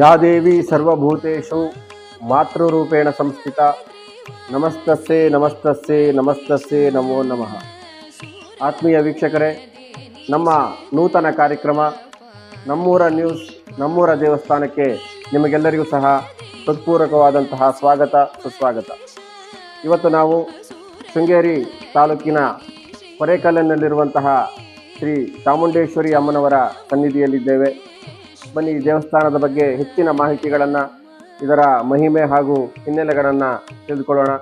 या देवी सर्वभूतेषु मातृरूपेण संस्थिता ನಮಸ್ತಸ್ಸೇ ನಮಸ್ತಸ್ಸೇ ನಮಸ್ತಸ್ಸೇ ನಮೋ ನಮಃ. ಆತ್ಮೀಯ ವೀಕ್ಷಕರೇ, ನಮ್ಮ ನೂತನ ಕಾರ್ಯಕ್ರಮ ನಮ್ಮೂರ ನ್ಯೂಸ್ ನಮ್ಮೂರ ದೇವಸ್ಥಾನಕ್ಕೆ ನಿಮಗೆಲ್ಲರಿಗೂ ಸಹ ಹೃತ್ಪೂರ್ವಕವಾದಂತಹ ಸ್ವಾಗತ ಸುಸ್ವಾಗತ. ಇವತ್ತು ನಾವು ಶೃಂಗೇರಿ ತಾಲೂಕಿನ ಕೊರೇಕಲ್ಲಿನಲ್ಲಿರುವಂತಹ ಶ್ರೀ ಚಾಮುಂಡೇಶ್ವರಿ ಅಮ್ಮನವರ ಸನ್ನಿಧಿಯಲ್ಲಿದ್ದೇವೆ. ಬನ್ನಿ, ದೇವಸ್ಥಾನದ ಬಗ್ಗೆ ಹೆಚ್ಚಿನ ಮಾಹಿತಿಗಳನ್ನು, ಇದರ ಮಹಿಮೆ ಹಾಗೂ ಹಿನ್ನೆಲೆಗಳನ್ನು ತಿಳಿದುಕೊಳ್ಳೋಣ.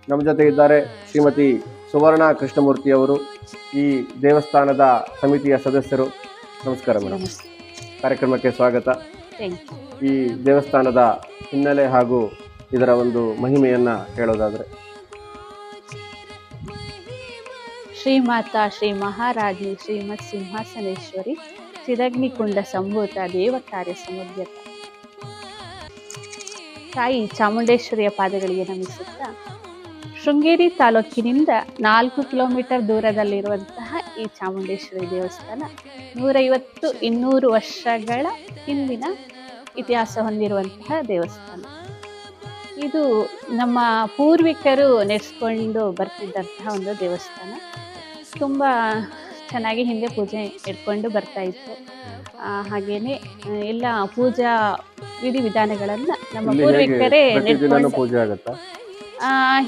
ನಮ್ಮ ಜೊತೆ ಇದ್ದಾರೆ ಶ್ರೀಮತಿ ಸುವರ್ಣ ಕೃಷ್ಣಮೂರ್ತಿಯವರು, ಈ ದೇವಸ್ಥಾನದ ಸಮಿತಿಯ ಸದಸ್ಯರು. ನಮಸ್ಕಾರ ಮೇಡಮ್, ಕಾರ್ಯಕ್ರಮಕ್ಕೆ ಸ್ವಾಗತ. ಈ ದೇವಸ್ಥಾನದ ಹಿನ್ನೆಲೆ ಹಾಗೂ ಇದರ ಒಂದು ಮಹಿಮೆಯನ್ನು ಹೇಳೋದಾದರೆ. ಶ್ರೀಮಾತಾ ಶ್ರೀ ಮಹಾರಾಜಿ ಶ್ರೀಮತ್ ಸಿಂಹಾಸನೇಶ್ವರಿ ಚಿದಗ್ನಿಕುಂಡ ಸಂಭೂತ ದೇವ ಕಾರ್ಯ ಸಮುದ್ಯತ ತಾಯಿ ಚಾಮುಂಡೇಶ್ವರಿಯ ಪಾದಗಳಿಗೆ ನಮಿಸುತ್ತಾ, ಶೃಂಗೇರಿ ತಾಲೂಕಿನಿಂದ 4 ಕಿಲೋಮೀಟರ್ ದೂರದಲ್ಲಿರುವಂತಹ ಈ ಚಾಮುಂಡೇಶ್ವರಿ ದೇವಸ್ಥಾನ 150-200 ವರ್ಷಗಳ ಹಿಂದಿನ ಇತಿಹಾಸ ಹೊಂದಿರುವಂತಹ ದೇವಸ್ಥಾನ. ಇದು ನಮ್ಮ ಪೂರ್ವಿಕರು ನಡೆಸ್ಕೊಂಡು ಬರ್ತಿದ್ದಂತಹ ಒಂದು ದೇವಸ್ಥಾನ. ತುಂಬ ಚೆನ್ನಾಗಿ ಹಿಂದೆ ಪೂಜೆ ಇಟ್ಕೊಂಡು ಬರ್ತಾ ಇತ್ತು. ಹಾಗೇನೆ ಎಲ್ಲ ಪೂಜಾ ವಿಧಿವಿಧಾನಗಳನ್ನು ನಮ್ಮ ಪೂರ್ವಿಕರೇ ನಡೆಸ್ಕೊಂಡು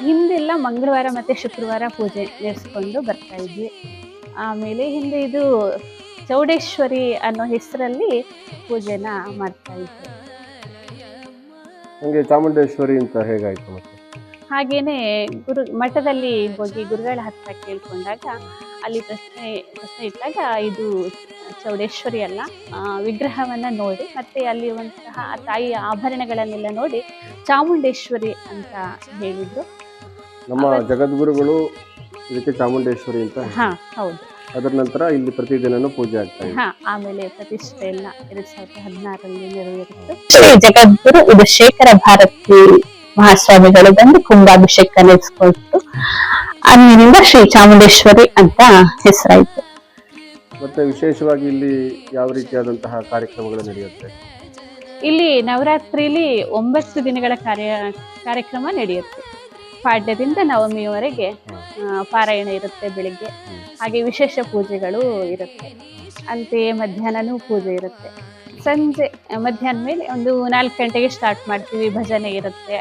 ಹಿಂದೆಲ್ಲ ಮಂಗಳವಾರ ಮತ್ತು ಶುಕ್ರವಾರ ಪೂಜೆ ನಡೆಸ್ಕೊಂಡು ಬರ್ತಾ ಇದ್ವಿ. ಆಮೇಲೆ ಹಿಂದೆ ಇದು ಚೌಡೇಶ್ವರಿ ಅನ್ನೋ ಹೆಸರಲ್ಲಿ ಪೂಜೆನ ಮಾಡ್ತಾ ಇದ್ವಿ. ಹಂಗೆ ಚಾಮುಂಡೇಶ್ವರಿ ಅಂತ ಹೇಗಾಯ್ತು? ಮತ್ತೆ ಹಾಗೇನೆ ಮಠದಲ್ಲಿ ಹೋಗಿ ಗುರುಗಳ ಹತ್ರ ಕೇಳ್ಕೊಂಡಾಗ ಅಲ್ಲಿ ಪ್ರಶ್ನೆ ಇಟ್ಟಾಗ ಇದು ಚೌಡೇಶ್ವರಿ ಅಲ್ಲ, ವಿಗ್ರಹವನ್ನ ನೋಡಿ ಮತ್ತೆ ಅಲ್ಲಿರುವಂತಹ ತಾಯಿಯ ಆಭರಣಗಳನ್ನೆಲ್ಲ ನೋಡಿ ಚಾಮುಂಡೇಶ್ವರಿ ಅಂತ ಹೇಳಿದ್ರು. ನಮ್ಮ ಜಗದ್ಗುರುಗಳು ಇದಕ್ಕೆ ಚಾಮುಂಡೇಶ್ವರಿ ಅಂತ. ಹೌದು. ಅದರ ನಂತರ ಇಲ್ಲಿ ಪ್ರತಿದಿನನೂ ಪೂಜೆ ಆಗ್ತಾ ಇದೆ. ಆಮೇಲೆ ಪ್ರತಿಷ್ಠೆ ಎಲ್ಲ 2016ರಲ್ಲಿ ನೆರವೇರಿತ್ತು. ಶ್ರೀ ಜಗದ್ಗುರು ಇದು ಶೇಖರ ಭಾರತಿ ಮಹಾಸ್ವಾಮಿಗಳು ಬಂದು ಕುಂಭಾಭಿಷೇಕ ನಡೆಸಿಕೊಟ್ಟು ಅಂದಿನಿಂದ ಶ್ರೀ ಚಾಮುಂಡೇಶ್ವರಿ ಅಂತ ಹೆಸರಾಯಿತು. ಮತ್ತೆ ವಿಶೇಷವಾಗಿ ಇಲ್ಲಿ ಯಾವ ರೀತಿಯಾದಂತಹ ಕಾರ್ಯಕ್ರಮಗಳು ನಡೆಯುತ್ತೆ? ಇಲ್ಲಿ ನವರಾತ್ರಿಲಿ 9 ದಿನಗಳ ಕಾರ್ಯಕ್ರಮ ನಡೆಯುತ್ತೆ. ಪಾಡ್ಯದಿಂದ ನವಮಿಯವರೆಗೆ ಪಾರಾಯಣ ಇರುತ್ತೆ ಬೆಳಿಗ್ಗೆ. ಹಾಗೆ ವಿಶೇಷ ಪೂಜೆಗಳು ಇರುತ್ತೆ. ಅಂತೆಯೇ ಮಧ್ಯಾಹ್ನನೂ ಪೂಜೆ ಇರುತ್ತೆ. ಸಂಜೆ ಮಧ್ಯಾಹ್ನ ಮೇಲೆ ಒಂದು 4 ಗಂಟೆಗೆ ಸ್ಟಾರ್ಟ್ ಮಾಡ್ತೀವಿ. ಭಜನೆ ಇರುತ್ತೆ.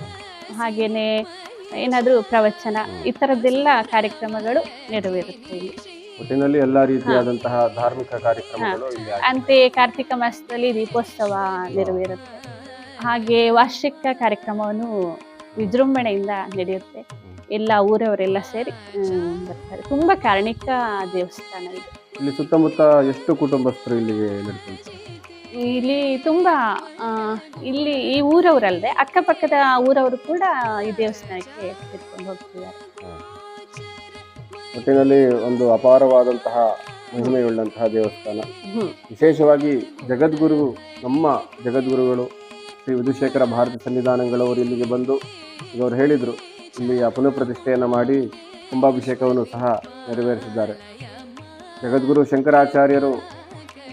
ಹಾಗೇನೆ ಏನಾದರೂ ಪ್ರವಚನ, ಈ ಥರದ್ದೆಲ್ಲ ಕಾರ್ಯಕ್ರಮಗಳು ನೆರವೇರುತ್ತೆ ಇಲ್ಲಿ. ಒಟ್ಟಿನಲ್ಲಿ ಎಲ್ಲಾ ರೀತಿಯಾದಂತಹ ಧಾರ್ಮಿಕ ಕಾರ್ಯಕ್ರಮಗಳು ಇಲ್ಲಿ. ಅಂತೆಯೇ ಕಾರ್ತಿಕ ಮಾಸದಲ್ಲಿ ದೀಪೋತ್ಸವ ನೆರವೇರುತ್ತೆ. ಹಾಗೆ ವಾರ್ಷಿಕ ಕಾರ್ಯಕ್ರಮವನ್ನು ವಿಜೃಂಭಣೆಯಿಂದ ನಡೆಯುತ್ತೆ. ಎಲ್ಲ ಊರವರೆಲ್ಲ ಸೇರಿ ಬರ್ತಾರೆ. ತುಂಬಾ ಕಾರಣಿಕ ದೇವಸ್ಥಾನ ಇದು. ಇಲ್ಲಿ ಸುತ್ತಮುತ್ತ ಎಷ್ಟು ಕುಟುಂಬಸ್ಥರು ಇಲ್ಲಿಗೆ ನಡ್ಕೊಳ್ತಾರೆ? ಇಲ್ಲಿ ತುಂಬಾ ಇಲ್ಲಿ ಈ ಊರವರಲ್ಲದೆ ಅಕ್ಕಪಕ್ಕದ ಊರವರು ಕೂಡ ಈ ದೇವಸ್ಥಾನಕ್ಕೆ ಕರ್ಕೊಂಡು ಹೋಗ್ತಿದ್ದಾರೆ. ಒಟ್ಟಿನಲ್ಲಿ ಒಂದು ಅಪಾರವಾದಂತಹ ಮಹಿಮೆಯುಳ್ಳಂತಹ ದೇವಸ್ಥಾನ. ವಿಶೇಷವಾಗಿ ನಮ್ಮ ಜಗದ್ಗುರುಗಳು ಶ್ರೀ ವಿಧುಶೇಖರ ಭಾರತಿ ಸನ್ನಿಧಾನಗಳವರು ಇಲ್ಲಿಗೆ ಬಂದು ಇವರು ಹೇಳಿದರು, ಇಲ್ಲಿಯ ಪುನಃಪ್ರತಿಷ್ಠೆಯನ್ನು ಮಾಡಿ ಕುಂಭಾಭಿಷೇಕವನ್ನು ಸಹ ನೆರವೇರಿಸಿದ್ದಾರೆ. ಜಗದ್ಗುರು ಶಂಕರಾಚಾರ್ಯರು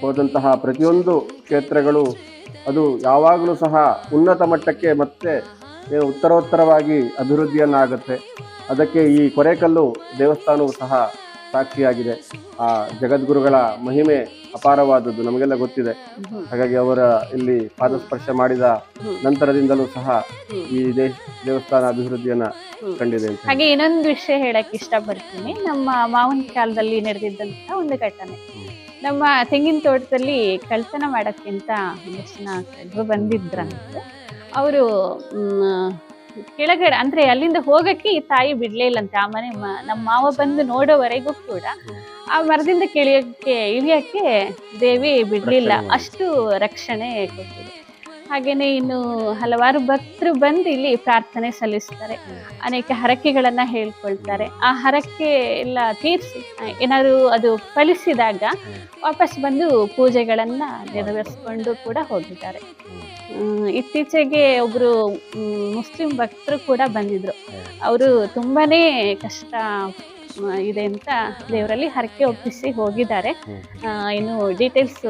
ಹೋದಂತಹ ಪ್ರತಿಯೊಂದು ಕ್ಷೇತ್ರಗಳು ಅದು ಯಾವಾಗಲೂ ಸಹ ಉನ್ನತ ಮಟ್ಟಕ್ಕೆ ಮತ್ತೆ ಉತ್ತರೋತ್ತರವಾಗಿ ಅಭಿವೃದ್ಧಿಯನ್ನಾಗುತ್ತೆ. ಅದಕ್ಕೆ ಈ ಕೊರೇಕಲ್ಲು ದೇವಸ್ಥಾನವು ಸಹ ಸಾಕ್ಷಿಯಾಗಿದೆ. ಆ ಜಗದ್ಗುರುಗಳ ಮಹಿಮೆ ಅಪಾರವಾದದ್ದು ನಮಗೆಲ್ಲ ಗೊತ್ತಿದೆ. ಹಾಗಾಗಿ ಅವರ ಇಲ್ಲಿ ಪಾದಸ್ಪರ್ಶ ಮಾಡಿದ ನಂತರದಿಂದಲೂ ಸಹ ಈ ದೇವಸ್ಥಾನ ಅಭಿವೃದ್ಧಿಯನ್ನ ಕಂಡಿದೆ. ಹಾಗೆ ಇನ್ನೊಂದು ವಿಷಯ ಹೇಳಕ್ ಇಷ್ಟಪಡ್ತೀನಿ. ನಮ್ಮ ಮಾವನ ಕಾಲದಲ್ಲಿ ನಡೆದಿದ್ದಂತಹ ಒಂದು ಘಟನೆ. ನಮ್ಮ ತೆಂಗಿನ ತೋಟದಲ್ಲಿ ಕಳ್ತನ ಮಾಡೋಕ್ಕಿಂತ ಒಂದಷ್ಟು ಜನ ಕಳ್ಳರು ಬಂದಿದ್ರಂತೆ. ಅವರು ಕೆಳಗಡೆ ಅಂದ್ರೆ ಅಲ್ಲಿಂದ ಹೋಗಕ್ಕೆ ಈ ತಾಯಿ ಬಿಡ್ಲೇ ಇಲ್ಲಂತೆ. ಆ ಮನೆ ನಮ್ಮ ಮಾವ ಬಂದು ನೋಡೋವರೆಗೂ ಕೂಡ ಆ ಮರದಿಂದ ಇಳಿಯಕ್ಕೆ ದೇವಿ ಬಿಡ್ಲಿಲ್ಲ. ಅಷ್ಟು ರಕ್ಷಣೆ ಕೊಟ್ಟಿದೆ. ಹಾಗೇನೆ ಇನ್ನು ಹಲವಾರು ಭಕ್ತರು ಬಂದು ಇಲ್ಲಿ ಪ್ರಾರ್ಥನೆ ಸಲ್ಲಿಸ್ತಾರೆ. ಅನೇಕ ಹರಕೆಗಳನ್ನ ಹೇಳ್ಕೊಳ್ತಾರೆ. ಆ ಹರಕೆ ಎಲ್ಲ ತೀರಿಸಿ ಏನಾದ್ರು ಅದು ಫಲಿಸಿದಾಗ ವಾಪಸ್ ಬಂದು ಪೂಜೆಗಳನ್ನ ನೆರವೇರಿಸ್ಕೊಂಡು ಕೂಡ ಹೋಗಿದ್ದಾರೆ. ಇತ್ತೀಚೆಗೆ ಒಬ್ರು ಮುಸ್ಲಿಂ ಭಕ್ತರು ಕೂಡ ಬಂದಿದ್ರು. ಅವರು ತುಂಬಾನೇ ಕಷ್ಟ ಇದೆ ಅಂತ ದೇವರಲ್ಲಿ ಹರಕೆ ಒಪ್ಪಿಸಿ ಹೋಗಿದ್ದಾರೆ. ಇನ್ನು ಡೀಟೇಲ್ಸ್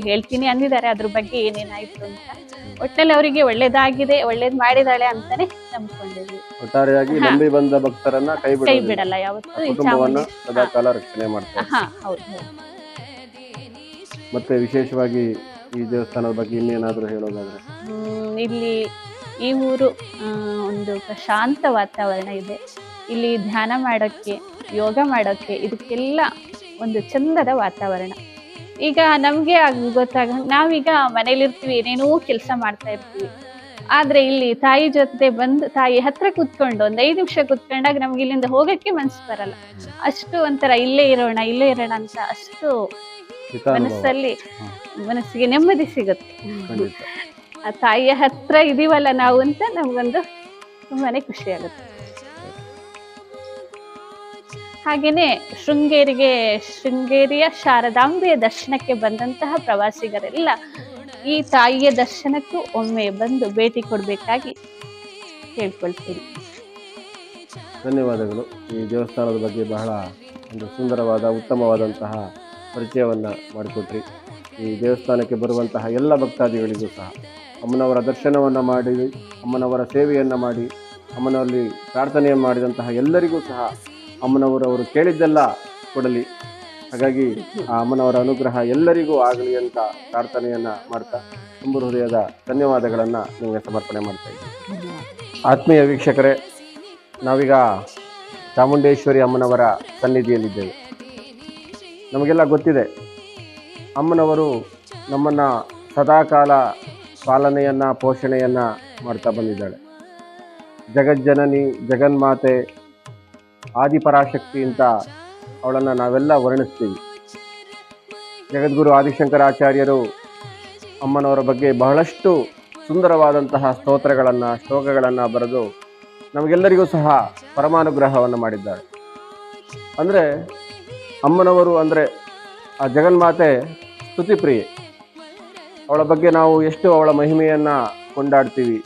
ಹೇಳ್ತೀನಿ ಅಂದಿದ್ದಾರೆ, ಅದ್ರ ಬಗ್ಗೆ ಏನೇನಾಯ್ತು ಅಂತ. ಒಟ್ಟಿನಲ್ಲಿ ಅವರಿಗೆ ಒಳ್ಳೇದಾಗಿದೆ, ಒಳ್ಳೇದ್ ಮಾಡಿದಾಳೆ ಅಂತಾನೆ ನಂಬ್ಕೊಂಡಿದ್ವಿ. ಒಟ್ಟಾರೆಯಾಗಿ ನಂಬಿ ಬಂದ ಭಕ್ತರನ್ನ ಕೈ ಕೈ ಬಿಡಲ್ಲ ಯಾವತ್ತು. ಈ ಕುಟುಂಬವನ್ನ ಚಾಮುಂಡಿ ಸದಾಕಾಲ ರಕ್ಷಣೆ ಮಾಡ್ತಾರೆ. ಹೌದು. ಮತ್ತೆ ವಿಶೇಷವಾಗಿ ಈ ದೇವಸ್ಥಾನದ ಬಗ್ಗೆ ಇನ್ನೇನಾದ್ರೂ ಹೇಳೋದಾದ್ರೆ? ಇಲ್ಲಿ ಈ ಊರು ಒಂದು ಪ್ರಶಾಂತ ವಾತಾವರಣ ಇದೆ. ಇಲ್ಲಿ ಧ್ಯಾನ ಮಾಡೋಕ್ಕೆ, ಯೋಗ ಮಾಡೋಕ್ಕೆ, ಇದಕ್ಕೆಲ್ಲ ಒಂದು ಚಂದದ ವಾತಾವರಣ. ಈಗ ನಮಗೆ ನಾವೀಗ ಮನೇಲಿರ್ತೀವಿ, ಏನೇನೋ ಕೆಲಸ ಮಾಡ್ತಾ ಇರ್ತೀವಿ. ಆದ್ರೆ ಇಲ್ಲಿ ತಾಯಿ ಜೊತೆ ಬಂದು ತಾಯಿ ಹತ್ರ ಕುತ್ಕೊಂಡು ಒಂದು 5 ನಿಮಿಷ ಕುತ್ಕೊಂಡಾಗ ನಮ್ಗೆ ಇಲ್ಲಿಂದ ಹೋಗಕ್ಕೆ ಮನ್ಸು ಬರಲ್ಲ. ಅಷ್ಟು ಒಂಥರ ಇಲ್ಲೇ ಇರೋಣ ಅಂತ ಅಷ್ಟು ಮನಸ್ಸಿಗೆ ನೆಮ್ಮದಿ ಸಿಗುತ್ತೆ. ಆ ತಾಯಿಯ ಹತ್ರ ಇದೀವಲ್ಲ ನಾವು ಅಂತ ನಮ್ಗೊಂದು ತುಂಬಾನೇ ಖುಷಿ ಆಗುತ್ತೆ. ಹಾಗೇನೆ ಶೃಂಗೇರಿಯ ಶಾರದಾಂಬೆಯ ದರ್ಶನಕ್ಕೆ ಬಂದಂತಹ ಪ್ರವಾಸಿಗರೆಲ್ಲ ಈ ತಾಯಿಯ ದರ್ಶನಕ್ಕೂ ಒಮ್ಮೆ ಬಂದು ಭೇಟಿ ಕೊಡ್ಬೇಕಾಗಿ ಕೇಳ್ಕೊಳ್ತೀನಿ. ಧನ್ಯವಾದಗಳು. ಈ ದೇವಸ್ಥಾನದ ಬಗ್ಗೆ ಬಹಳ ಒಂದು ಸುಂದರವಾದ ಉತ್ತಮವಾದಂತಹ ಪರಿಚಯವನ್ನ ಮಾಡಿಕೊಟ್ರಿ. ಈ ದೇವಸ್ಥಾನಕ್ಕೆ ಬರುವಂತಹ ಎಲ್ಲ ಭಕ್ತಾದಿಗಳಿಗೂ ಸಹ ಅಮ್ಮನವರ ದರ್ಶನವನ್ನ ಮಾಡಿ, ಅಮ್ಮನವರ ಸೇವೆಯನ್ನ ಮಾಡಿ, ಅಮ್ಮನಲ್ಲಿ ಪ್ರಾರ್ಥನೆಯನ್ನು ಮಾಡಿದಂತಹ ಎಲ್ಲರಿಗೂ ಸಹ ಅಮ್ಮನವರು ಕೇಳಿದ್ದೆಲ್ಲ ಕೊಡಲಿ. ಹಾಗಾಗಿ ಆ ಅಮ್ಮನವರ ಅನುಗ್ರಹ ಎಲ್ಲರಿಗೂ ಆಗಲಿ ಅಂತ ಪ್ರಾರ್ಥನೆಯನ್ನ ಮಾಡ್ತಾ ತುಂಬ ಹೃದಯದ ಧನ್ಯವಾದಗಳನ್ನ ನಿಮಗೆ ಸಮರ್ಪಣೆ ಮಾಡ್ತಾ ಇದ್ದೀನಿ. ಆತ್ಮೀಯ ವೀಕ್ಷಕರೇ, ನಾವೀಗ ಚಾಮುಂಡೇಶ್ವರಿ ಅಮ್ಮನವರ ಸನ್ನಿಧಿಯಲ್ಲಿದ್ದೇವೆ. ನಮಗೆಲ್ಲ ಗೊತ್ತಿದೆ, ಅಮ್ಮನವರು ನಮ್ಮನ್ನು ಸದಾಕಾಲ ಪಾಲನೆಯನ್ನು ಪೋಷಣೆಯನ್ನು ಮಾಡ್ತಾ ಬಂದಿದ್ದಾಳೆ. ಜಗಜ್ಜನನಿ, ಜಗನ್ಮಾತೆ, ಆದಿಪರಾಶಕ್ತಿ ಅಂತ ಅವಳನ್ನು ನಾವೆಲ್ಲ ವರ್ಣಿಸ್ತೀವಿ. ಜಗದ್ಗುರು ಆದಿಶಂಕರಾಚಾರ್ಯರು ಅಮ್ಮನವರ ಬಗ್ಗೆ ಬಹಳಷ್ಟು ಸುಂದರವಾದಂತಹ ಸ್ತೋತ್ರಗಳನ್ನು, ಶ್ಲೋಕಗಳನ್ನು ಬರೆದು ನಮಗೆಲ್ಲರಿಗೂ ಸಹ ಪರಮಾನುಗ್ರಹವನ್ನು ಮಾಡಿದ್ದಾರೆ. ಅಂದರೆ ಅಮ್ಮನವರು ಅಂದರೆ ಆ ಜಗನ್ಮಾತೆ ಸ್ತುತಿಪ್ರಿಯೆ. ಅವಳ ಬಗ್ಗೆ ನಾವು ಎಷ್ಟು ಅವಳ ಮಹಿಮೆಯನ್ನು ಕೊಂಡಾಡ್ತೀವಿ.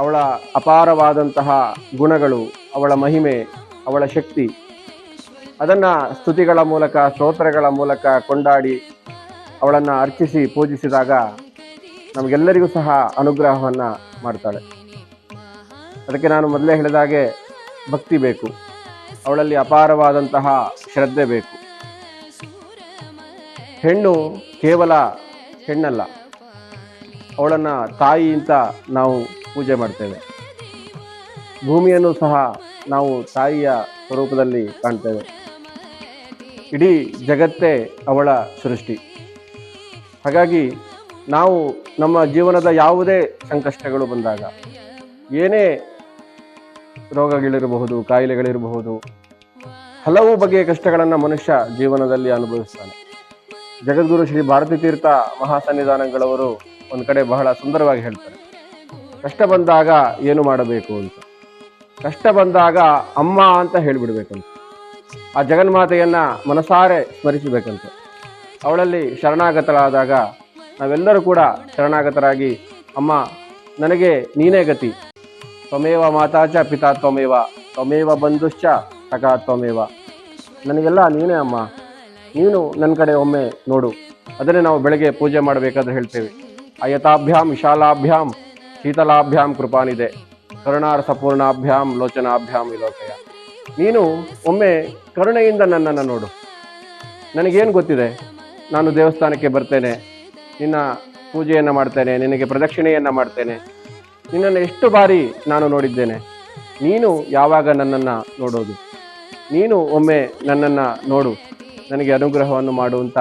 ಅವಳ ಅಪಾರವಾದಂತಹ ಗುಣಗಳು, ಅವಳ ಮಹಿಮೆ, ಅವಳ ಶಕ್ತಿ, ಅದನ್ನು ಸ್ತುತಿಗಳ ಮೂಲಕ, ಸ್ತೋತ್ರಗಳ ಮೂಲಕ ಕೊಂಡಾಡಿ ಅವಳನ್ನು ಅರ್ಚಿಸಿ ಪೂಜಿಸಿದಾಗ ನಮಗೆಲ್ಲರಿಗೂ ಸಹ ಅನುಗ್ರಹವನ್ನು ಮಾಡ್ತಾಳೆ. ಅದಕ್ಕೆ ನಾನು ಮೊದಲೇ ಹೇಳಿದಾಗೆ ಭಕ್ತಿ ಬೇಕು, ಅವಳಲ್ಲಿ ಅಪಾರವಾದಂತಹ ಶ್ರದ್ಧೆ ಬೇಕು. ಹೆಣ್ಣು ಕೇವಲ ಹೆಣ್ಣಲ್ಲ, ಅವಳನ್ನು ತಾಯಿ ಅಂತ ನಾವು ಪೂಜೆ ಮಾಡ್ತೇವೆ. ಭೂಮಿಯನ್ನು ಸಹ ನಾವು ತಾಯಿಯ ಸ್ವರೂಪದಲ್ಲಿ ಕಾಣ್ತೇವೆ. ಇಡೀ ಜಗತ್ತೇ ಅವಳ ಸೃಷ್ಟಿ. ಹಾಗಾಗಿ ನಾವು ನಮ್ಮ ಜೀವನದ ಯಾವುದೇ ಸಂಕಷ್ಟಗಳು ಬಂದಾಗ, ಏನೇ ರೋಗಗಳಿರಬಹುದು, ಕಾಯಿಲೆಗಳಿರಬಹುದು, ಹಲವು ಬಗೆಯ ಕಷ್ಟಗಳನ್ನು ಮನುಷ್ಯ ಜೀವನದಲ್ಲಿ ಅನುಭವಿಸ್ತಾನೆ. ಜಗದ್ಗುರು ಶ್ರೀ ಭಾರತೀ ತೀರ್ಥ ಮಹಾಸನ್ನಿಧಾನಗಳವರು ಒಂದು ಕಡೆ ಬಹಳ ಸುಂದರವಾಗಿ ಹೇಳ್ತಾರೆ, ಕಷ್ಟ ಬಂದಾಗ ಏನು ಮಾಡಬೇಕು ಅಂತ. ಕಷ್ಟ ಬಂದಾಗ ಅಮ್ಮ ಅಂತ ಹೇಳಿಬಿಡ್ಬೇಕಂತ. ಆ ಜಗನ್ಮಾತೆಯನ್ನ ಮನಸಾರೆ ಸ್ಮರಿಸಬೇಕಂತೆ. ಅವಳಲ್ಲಿ ಶರಣಾಗತರಾದಾಗ ನಾವೆಲ್ಲರೂ ಕೂಡ ಶರಣಾಗತರಾಗಿ, ಅಮ್ಮ ನನಗೆ ನೀನೇ ಗತಿ, ತ್ವಮೇವ ಮಾತಾಚ ಪಿತಾ ತ್ವಮೇವ, ತ್ವಮೇವ ಬಂಧುಶ್ಚ ಸಖಾ ತ್ವಮೇವ, ನನಗೆಲ್ಲ ನೀನೇ ಅಮ್ಮ, ನೀನು ನನ್ನ ಕಡೆ ಒಮ್ಮೆ ನೋಡು. ಅದನ್ನೇ ನಾವು ಬೆಳಗ್ಗೆ ಪೂಜೆ ಮಾಡಬೇಕಾದ್ರೆ ಹೇಳ್ತೇವೆ, ಅಯತಾಭ್ಯಾಂ ವಿಶಾಲಾಭ್ಯಾಂ ಶೀತಲಾಭ್ಯಾಂ ಕೃಪಾನಿದೆ, ಕರುಣಾರಸಪೂರ್ಣಾಭ್ಯಾಂ ಲೋಚನಾಭ್ಯಾಂ ವಿಲೋಕಯ. ನೀನು ಒಮ್ಮೆ ಕರುಣೆಯಿಂದ ನನ್ನನ್ನು ನೋಡು. ನನಗೇನು ಗೊತ್ತಿದೆ, ನಾನು ದೇವಸ್ಥಾನಕ್ಕೆ ಬರ್ತೇನೆ, ನಿನ್ನ ಪೂಜೆಯನ್ನು ಮಾಡ್ತೇನೆ, ನಿನಗೆ ಪ್ರದಕ್ಷಿಣೆಯನ್ನು ಮಾಡ್ತೇನೆ, ನಿನ್ನನ್ನು ಎಷ್ಟು ಬಾರಿ ನಾನು ನೋಡಿದ್ದೇನೆ, ನೀನು ಯಾವಾಗ ನನ್ನನ್ನು ನೋಡೋದು? ನೀನು ಒಮ್ಮೆ ನನ್ನನ್ನು ನೋಡು, ನನಗೆ ಅನುಗ್ರಹವನ್ನು ಮಾಡುವಂಥ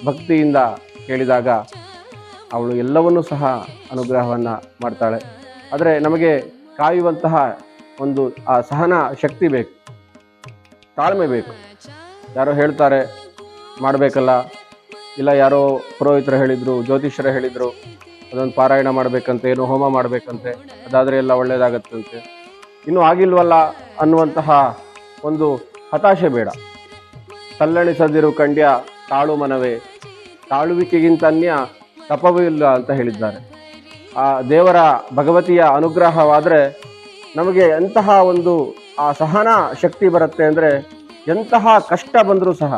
ಭಕ್ತಿಯಿಂದ ಕೇಳಿದಾಗ ಅವಳು ಎಲ್ಲವನ್ನೂ ಸಹ ಅನುಗ್ರಹವನ್ನು ಮಾಡ್ತಾಳೆ. ಆದರೆ ನಮಗೆ ಕಾಯುವಂತಹ ಒಂದು ಆ ಸಹನ ಶಕ್ತಿ ಬೇಕು, ತಾಳ್ಮೆ ಬೇಕು. ಯಾರೋ ಹೇಳ್ತಾರೆ ಮಾಡಬೇಕಲ್ಲ, ಇಲ್ಲ ಯಾರೋ ಪುರೋಹಿತರು ಹೇಳಿದರು, ಜ್ಯೋತಿಷ್ಯರು ಹೇಳಿದರು, ಅದೊಂದು ಪಾರಾಯಣ ಮಾಡಬೇಕಂತೆ, ಏನೋ ಹೋಮ ಮಾಡಬೇಕಂತೆ, ಅದಾದರೆ ಎಲ್ಲ ಒಳ್ಳೆಯದಾಗತ್ತಂತೆ, ಇನ್ನೂ ಆಗಿಲ್ವಲ್ಲ ಅನ್ನುವಂತಹ ಒಂದು ಹತಾಶೆ ಬೇಡ. ತಲ್ಲಣಿಸದಿರು ಕಂಡ್ಯ ತಾಳು ಮನವೇ, ತಾಳುವಿಕೆಗಿಂತ ಅನ್ಯ ತಪವೂ ಇಲ್ಲ ಅಂತ ಹೇಳಿದ್ದಾರೆ. ಆ ದೇವರ ಭಗವತಿಯ ಅನುಗ್ರಹವಾದರೆ ನಮಗೆ ಅಂತಹ ಒಂದು ಆ ಸಹನ ಶಕ್ತಿ ಬರುತ್ತೆ ಅಂದರೆ ಎಂತಹ ಕಷ್ಟ ಬಂದರೂ ಸಹ,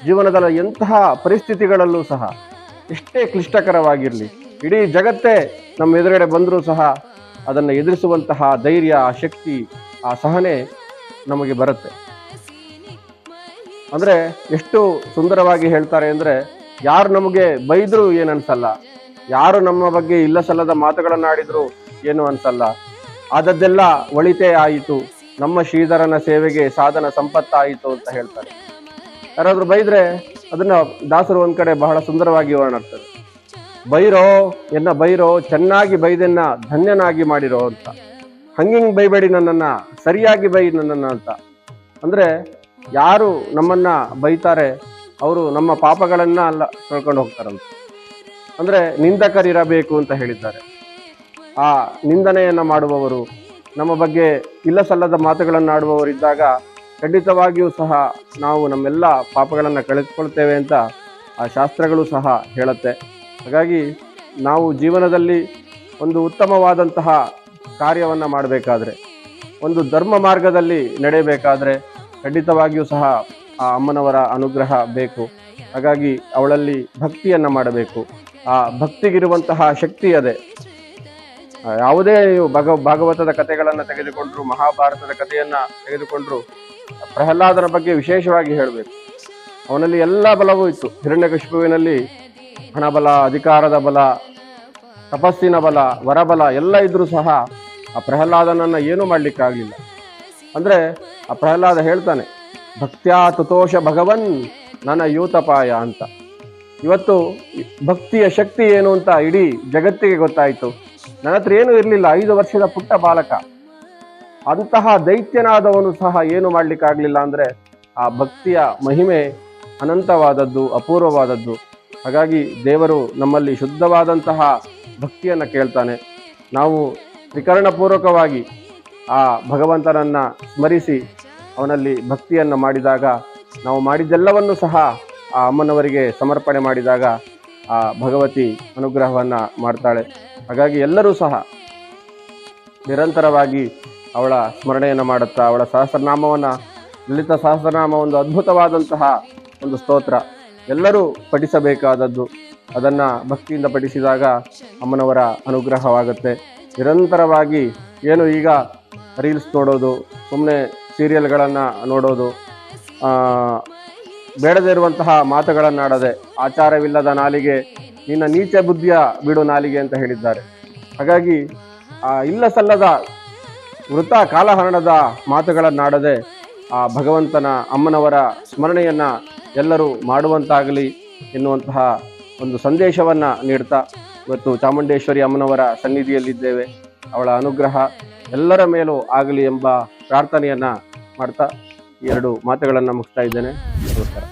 ಜೀವನದ ಎಂತಹ ಪರಿಸ್ಥಿತಿಗಳಲ್ಲೂ ಸಹ, ಎಷ್ಟೇ ಕ್ಲಿಷ್ಟಕರವಾಗಿರಲಿ, ಇಡೀ ಜಗತ್ತೇ ನಮ್ಮ ಎದುರುಗಡೆ ಬಂದರೂ ಸಹ ಅದನ್ನು ಎದುರಿಸುವಂತಹ ಧೈರ್ಯ, ಆ ಶಕ್ತಿ, ಆ ಸಹನೆ ನಮಗೆ ಬರುತ್ತೆ. ಅಂದರೆ ಎಷ್ಟು ಸುಂದರವಾಗಿ ಹೇಳ್ತಾರೆ ಅಂದರೆ, ಯಾರು ನಮಗೆ ಬೈದರೂ ಏನು ಅನ್ಸಲ್ಲ, ಯಾರು ನಮ್ಮ ಬಗ್ಗೆ ಇಲ್ಲ ಸಲ್ಲದ ಮಾತುಗಳನ್ನು ಆಡಿದ್ರು ಏನು ಅನ್ಸಲ್ಲ, ಆದದ್ದೆಲ್ಲ ಒಳಿತೇ ಆಯಿತು, ನಮ್ಮ ಶ್ರೀಧರನ ಸೇವೆಗೆ ಸಾಧನ ಸಂಪತ್ತಾಯಿತು ಅಂತ ಹೇಳ್ತಾರೆ. ಯಾರಾದ್ರೂ ಬೈದ್ರೆ ಅದನ್ನ ದಾಸರು ಒಂದ್ ಕಡೆ ಬಹಳ ಸುಂದರವಾಗಿ ವರ್ಣಿಸ್ತಾರೆ. ಬೈರೋ ಎನ್ನ ಬೈರೋ, ಚೆನ್ನಾಗಿ ಬೈದೆನ್ನ ಧನ್ಯನಾಗಿ ಮಾಡಿರೋ ಅಂತ. ಹಂಗಿಂಗ್ ಬೈಬೇಡಿ ನನ್ನನ್ನ, ಸರಿಯಾಗಿ ಬೈ ನನ್ನನ್ನ ಅಂತ. ಅಂದ್ರೆ ಯಾರು ನಮ್ಮನ್ನ ಬೈತಾರೆ ಅವರು ನಮ್ಮ ಪಾಪಗಳನ್ನ ಅಲ್ಲ ಕಳ್ಕೊಂಡು ಹೋಗ್ತಾರಂತ. ಅಂದ್ರೆ ನಿಂದಕರಿರಬೇಕು ಅಂತ ಹೇಳಿದ್ದಾರೆ. ಆ ನಿಂದನೆಯನ್ನ ಮಾಡುವವರು, ನಮ್ಮ ಬಗ್ಗೆ ಇಲ್ಲ ಸಲ್ಲದ ಮಾತುಗಳನ್ನಾಡುವವರಿದ್ದಾಗ ಖಂಡಿತವಾಗಿಯೂ ಸಹ ನಾವು ನಮ್ಮೆಲ್ಲ ಪಾಪಗಳನ್ನು ಕಳೆದುಕೊಳ್ತೇವೆ ಅಂತ ಆ ಶಾಸ್ತ್ರಗಳು ಸಹ ಹೇಳುತ್ತೆ. ಹಾಗಾಗಿ ನಾವು ಜೀವನದಲ್ಲಿ ಒಂದು ಉತ್ತಮವಾದಂತಹ ಕಾರ್ಯವನ್ನು ಮಾಡಬೇಕಾದ್ರೆ, ಒಂದು ಧರ್ಮ ಮಾರ್ಗದಲ್ಲಿ ನಡೆಯಬೇಕಾದ್ರೆ ಖಂಡಿತವಾಗಿಯೂ ಸಹ ಆ ಅಮ್ಮನವರ ಅನುಗ್ರಹ ಬೇಕು. ಹಾಗಾಗಿ ಅವಳಲ್ಲಿ ಭಕ್ತಿಯನ್ನು ಮಾಡಬೇಕು. ಆ ಭಕ್ತಿಗಿರುವಂತಹ ಶಕ್ತಿ ಅದೇ. ಯಾವುದೇ ಭಾಗವತದ ಕಥೆಗಳನ್ನು ತೆಗೆದುಕೊಂಡ್ರು, ಮಹಾಭಾರತದ ಕಥೆಯನ್ನ ತೆಗೆದುಕೊಂಡ್ರು, ಪ್ರಹ್ಲಾದನ ಬಗ್ಗೆ ವಿಶೇಷವಾಗಿ ಹೇಳಬೇಕು. ಅವನಲ್ಲಿ ಎಲ್ಲ ಬಲವೂ ಇತ್ತು. ಹಿರಣ್ಯಕಶಿಪುವಿನಲ್ಲಿ ಹಣಬಲ, ಅಧಿಕಾರದ ಬಲ, ತಪಸ್ಸಿನ ಬಲ, ವರಬಲ ಎಲ್ಲ ಇದ್ರೂ ಸಹ ಆ ಪ್ರಹ್ಲಾದನನ್ನ ಏನೂ ಮಾಡ್ಲಿಕ್ಕಾಗಲಿಲ್ಲ. ಅಂದ್ರೆ ಆ ಪ್ರಹ್ಲಾದ ಹೇಳ್ತಾನೆ, ಭಕ್ತ್ಯಾ ತುತೋಷ ಭಗವನ್ ನನ್ನ ಯೂತಪಾಯ ಅಂತ. ಇವತ್ತು ಭಕ್ತಿಯ ಶಕ್ತಿ ಏನು ಅಂತ ಇಡೀ ಜಗತ್ತಿಗೆ ಗೊತ್ತಾಯಿತು. ನನ್ನ ಹತ್ರ ಏನೂ ಇರಲಿಲ್ಲ, 5 ವರ್ಷದ ಪುಟ್ಟ ಬಾಲಕ, ಅಂತಹ ದೈತ್ಯನಾದವನು ಸಹ ಏನು ಮಾಡ್ಲಿಕ್ಕಾಗ್ಲಿಲ್ಲ ಅಂದ್ರೆ ಆ ಭಕ್ತಿಯ ಮಹಿಮೆ ಅನಂತವಾದದ್ದು, ಅಪೂರ್ವವಾದದ್ದು. ಹಾಗಾಗಿ ದೇವರು ನಮ್ಮಲ್ಲಿ ಶುದ್ಧವಾದಂತಹ ಭಕ್ತಿಯನ್ನು ಕೇಳ್ತಾನೆ. ನಾವು ತ್ರಿಕರಣಪೂರ್ವಕವಾಗಿ ಆ ಭಗವಂತನನ್ನ ಸ್ಮರಿಸಿ ಅವನಲ್ಲಿ ಭಕ್ತಿಯನ್ನು ಮಾಡಿದಾಗ, ನಾವು ಮಾಡಿದ್ದೆಲ್ಲವನ್ನು ಸಹ ಆ ಅಮ್ಮನವರಿಗೆ ಸಮರ್ಪಣೆ ಮಾಡಿದಾಗ ಆ ಭಗವತಿ ಅನುಗ್ರಹವನ್ನು ಮಾಡ್ತಾಳೆ. ಹಾಗಾಗಿ ಎಲ್ಲರೂ ಸಹ ನಿರಂತರವಾಗಿ ಅವಳ ಸ್ಮರಣೆಯನ್ನು ಮಾಡುತ್ತಾ, ಅವಳ ಸಹಸ್ರನಾಮವನ್ನು, ಲಲಿತ ಸಹಸ್ರನಾಮ ಒಂದು ಅದ್ಭುತವಾದಂತಹ ಒಂದು ಸ್ತೋತ್ರ, ಎಲ್ಲರೂ ಪಠಿಸಬೇಕಾದದ್ದು. ಅದನ್ನು ಭಕ್ತಿಯಿಂದ ಪಠಿಸಿದಾಗ ಅಮ್ಮನವರ ಅನುಗ್ರಹವಾಗುತ್ತೆ. ನಿರಂತರವಾಗಿ ಏನು ಈಗ ರೀಲ್ಸ್ ನೋಡೋದು, ಸುಮ್ಮನೆ ಸೀರಿಯಲ್ಗಳನ್ನು ನೋಡೋದು, ಬೇಡದೇ ಇರುವಂತಹ ಮಾತುಗಳನ್ನಾಡದೆ, ಆಚಾರವಿಲ್ಲದ ನಾಲಿಗೆ ನಿನ್ನ ನೀಚ ಬುದ್ಧಿಯ ಬಿಡು ನಾಲಿಗೆ ಅಂತ ಹೇಳಿದ್ದಾರೆ. ಹಾಗಾಗಿ ಇಲ್ಲ ಸಲ್ಲದ ವೃಥ ಕಾಲಹರಣದ ಮಾತುಗಳನ್ನಾಡದೆ ಆ ಭಗವಂತನ, ಅಮ್ಮನವರ ಸ್ಮರಣೆಯನ್ನು ಎಲ್ಲರೂ ಮಾಡುವಂತಾಗಲಿ ಎನ್ನುವಂತಹ ಒಂದು ಸಂದೇಶವನ್ನು ನೀಡ್ತಾ ಇವತ್ತು ಚಾಮುಂಡೇಶ್ವರಿ ಅಮ್ಮನವರ ಸನ್ನಿಧಿಯಲ್ಲಿದ್ದೇವೆ. ಅವಳ ಅನುಗ್ರಹ ಎಲ್ಲರ ಮೇಲೂ ಆಗಲಿ ಎಂಬ ಪ್ರಾರ್ಥನೆಯನ್ನು ಮಾಡ್ತಾ 2 ಮಾತುಗಳನ್ನು ಮುಗಿಸ್ತಾ ಇದ್ದೇನೆ. ನಮಸ್ಕಾರ.